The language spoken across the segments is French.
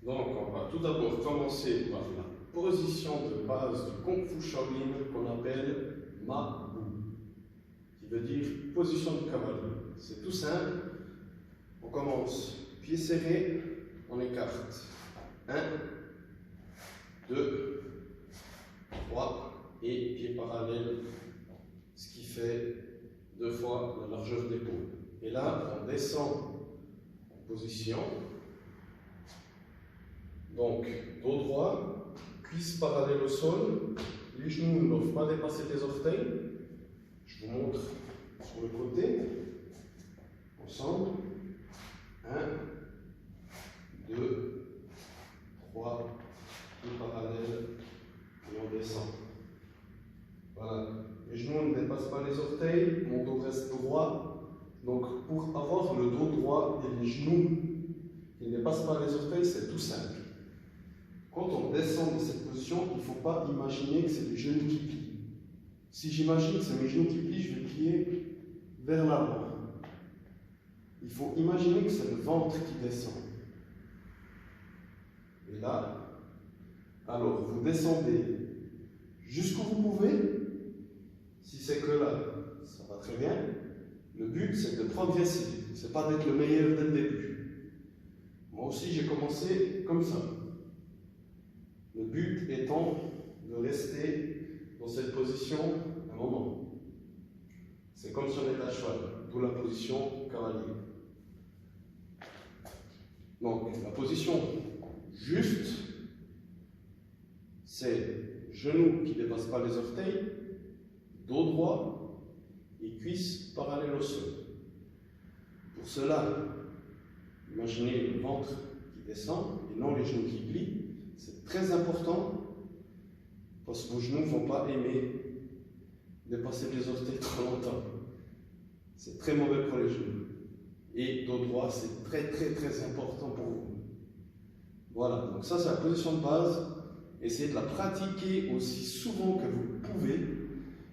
Donc, on va tout d'abord commencer par la position de base du Kung Fu Shaolin qu'on appelle Ma Bu, qui veut dire position du cavalier. C'est tout simple. On commence pied serré, on écarte 1, 2, 3 et pied parallèle, ce qui fait 2 fois la largeur d'épaule. Et là, on descend en position. Donc, dos droit, cuisse parallèle au sol, les genoux ne doivent pas dépasser les orteils. Je vous montre sur le côté. Ensemble. 1, 2, 3, pieds parallèles, et on descend. Voilà. Les genoux ne dépassent pas les orteils, mon dos reste droit. Donc, pour avoir le dos droit et les genoux qui ne dépassent pas les orteils, c'est tout simple. Quand on descend de cette position, il ne faut pas imaginer que c'est les genoux qui plient. Si j'imagine que c'est mes genoux qui plient, je vais plier vers l'avant. Il faut imaginer que c'est le ventre qui descend. Et là, alors vous descendez jusqu'où vous pouvez. Si c'est que là, ça va très bien. Le but, c'est de progresser. Ce n'est pas d'être le meilleur dès le début. Moi aussi, j'ai commencé comme ça. Le but étant de rester dans cette position un moment. C'est comme si on était à cheval, d'où la position cavalier. Donc, la position juste, c'est genoux qui ne dépassent pas les orteils, dos droit et cuisses parallèles au sol. Pour cela, imaginez le ventre qui descend et non les genoux qui plient. C'est très important parce que vos genoux ne vont pas aimer dépasser les orteils trop longtemps. C'est très mauvais pour les genoux. Et dos droit, c'est très important pour vous. Voilà, donc ça c'est la position de base. Essayez de la pratiquer aussi souvent que vous pouvez.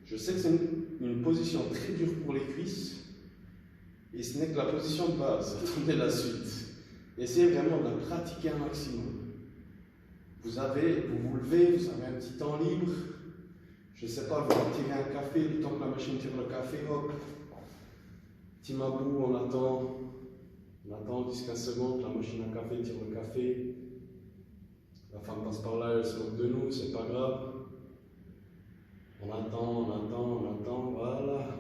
Je sais que c'est une position très dure pour les cuisses. Et ce n'est que la position de base. Attendez la suite. Essayez vraiment de la pratiquer un maximum. Vous vous levez, vous avez un petit temps libre. Je ne sais pas, vous retirez un café, du temps que la machine tire le café, hop. Petit mabou, on attend 10-15 secondes, la machine à café tire le café. La femme passe par là, elle se moque de nous, c'est pas grave. On attend, voilà.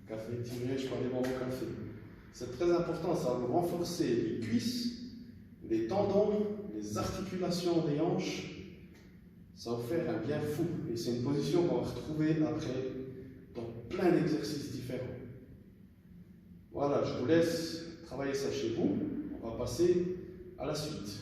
Café tiré, je peux aller boire mon café. C'est très important, ça va vous renforcer les cuisses, les tendons, les articulations des hanches. Ça va vous faire un bien fou. Et c'est une position qu'on va retrouver après dans plein d'exercices différents. Voilà, je vous laisse travailler ça chez vous. On va passer à la suite.